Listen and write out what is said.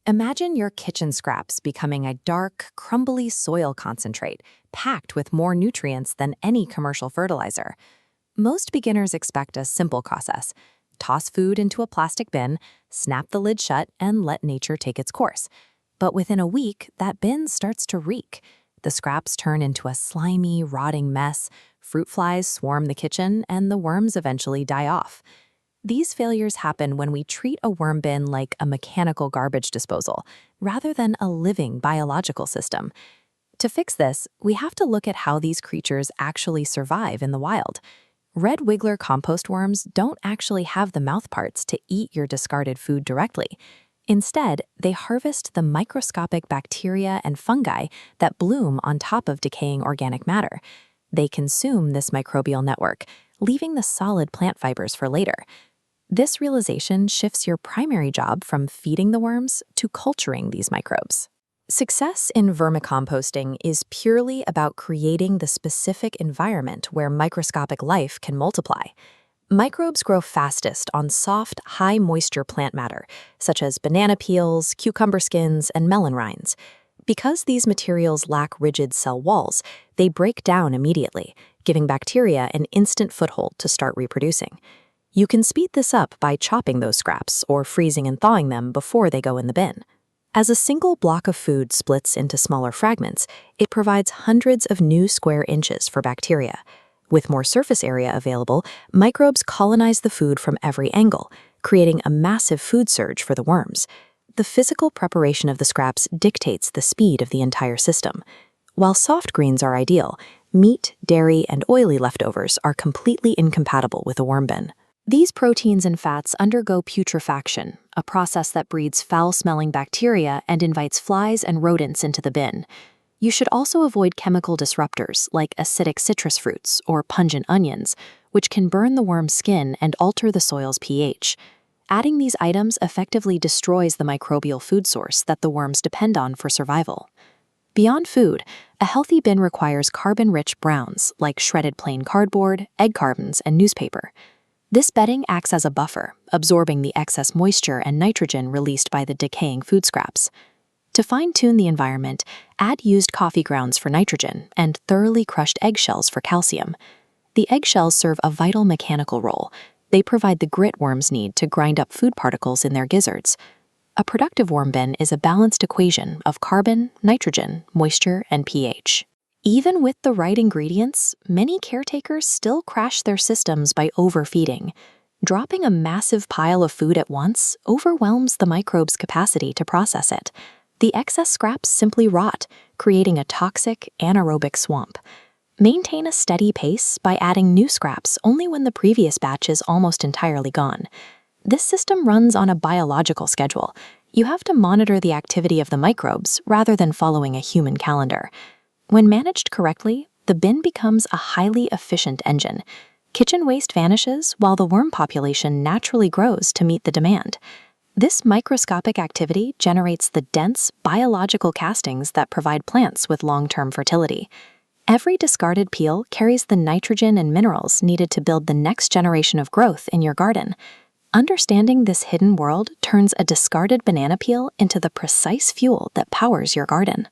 Imagine your kitchen scraps becoming a dark, crumbly soil concentrate, packed with more nutrients than any commercial fertilizer. Most beginners expect a simple process. Toss food into a plastic bin, snap the lid shut, and let nature take its course. But within a week, that bin starts to reek. The scraps turn into a slimy, rotting mess, fruit flies swarm the kitchen, and the worms eventually die off. These failures happen when we treat a worm bin like a mechanical garbage disposal, rather than a living biological system. To fix this, we have to look at how these creatures actually survive in the wild. Red wiggler compost worms don't actually have the mouthparts to eat your discarded food directly. Instead, they harvest the microscopic bacteria and fungi that bloom on top of decaying organic matter. They consume this microbial network, leaving the solid plant fibers for later. This realization shifts your primary job from feeding the worms to culturing these microbes. Success in vermicomposting is purely about creating the specific environment where microscopic life can multiply. Microbes grow fastest on soft, high-moisture plant matter, such as banana peels, cucumber skins, and melon rinds. Because these materials lack rigid cell walls, they break down immediately, giving bacteria an instant foothold to start reproducing. You can speed this up by chopping those scraps or freezing and thawing them before they go in the bin. As a single block of food splits into smaller fragments, it provides hundreds of new square inches for bacteria. With more surface area available, microbes colonize the food from every angle, creating a massive food surge for the worms. The physical preparation of the scraps dictates the speed of the entire system. While soft greens are ideal, meat, dairy, and oily leftovers are completely incompatible with a worm bin. These proteins and fats undergo putrefaction, a process that breeds foul-smelling bacteria and invites flies and rodents into the bin. You should also avoid chemical disruptors like acidic citrus fruits or pungent onions, which can burn the worm's skin and alter the soil's pH. Adding these items effectively destroys the microbial food source that the worms depend on for survival. Beyond food, a healthy bin requires carbon-rich browns like shredded plain cardboard, egg cartons, and newspaper. This bedding acts as a buffer, absorbing the excess moisture and nitrogen released by the decaying food scraps. To fine-tune the environment, add used coffee grounds for nitrogen and thoroughly crushed eggshells for calcium. The eggshells serve a vital mechanical role. They provide the grit worms need to grind up food particles in their gizzards. A productive worm bin is a balanced equation of carbon, nitrogen, moisture, and pH. Even with the right ingredients, many caretakers still crash their systems by overfeeding. Dropping a massive pile of food at once overwhelms the microbe's capacity to process it. The excess scraps simply rot, creating a toxic, anaerobic swamp. Maintain a steady pace by adding new scraps only when the previous batch is almost entirely gone. This system runs on a biological schedule. You have to monitor the activity of the microbes rather than following a human calendar. When managed correctly, the bin becomes a highly efficient engine. Kitchen waste vanishes while the worm population naturally grows to meet the demand. This microscopic activity generates the dense biological castings that provide plants with long-term fertility. Every discarded peel carries the nitrogen and minerals needed to build the next generation of growth in your garden. Understanding this hidden world turns a discarded banana peel into the precise fuel that powers your garden.